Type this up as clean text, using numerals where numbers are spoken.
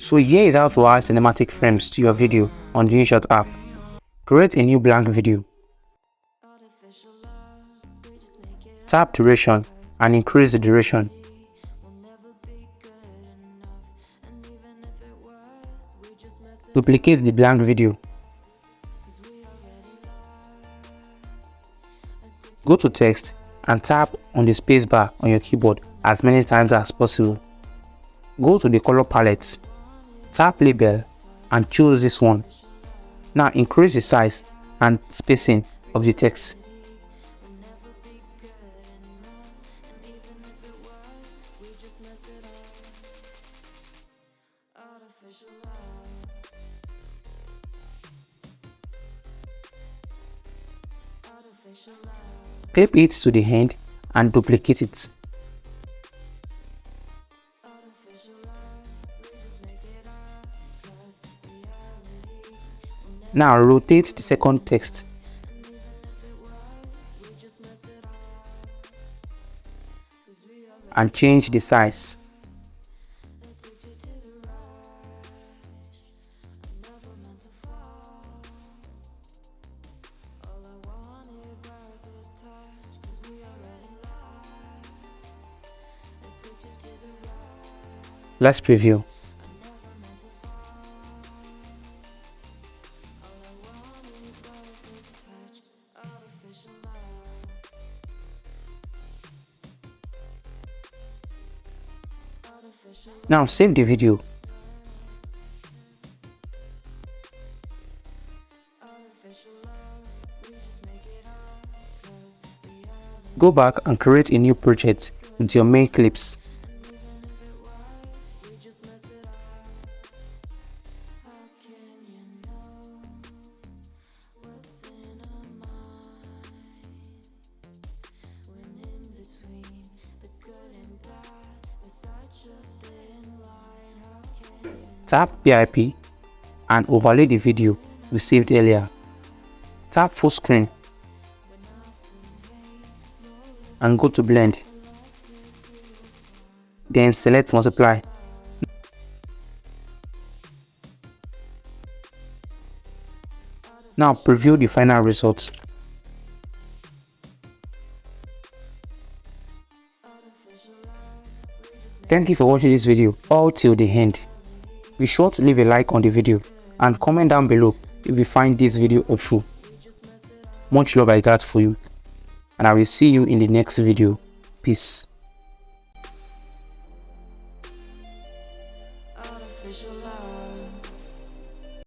So here is how to add cinematic frames to your video on the InShot app. Create a new blank video. Tap duration and increase the duration. Duplicate the blank video. Go to text and tap on the spacebar on your keyboard as many times as possible. Go to the color palette, tap label and choose this one. Now increase the size and spacing of the text. Tape it to the end and duplicate it. Now rotate the second text. And change the size. Let's preview. Now save the video. Go back and create a new project with your main clips. Tap PIP and overlay the video we saved earlier. Tap full screen and go to blend. Then select multiply. Now preview the final results. Thank you for watching this video all till the end. Be sure to leave a like on the video and comment down below if you find this video helpful. Much love I got for you, and I will see you in the next video. Peace. Artificial love.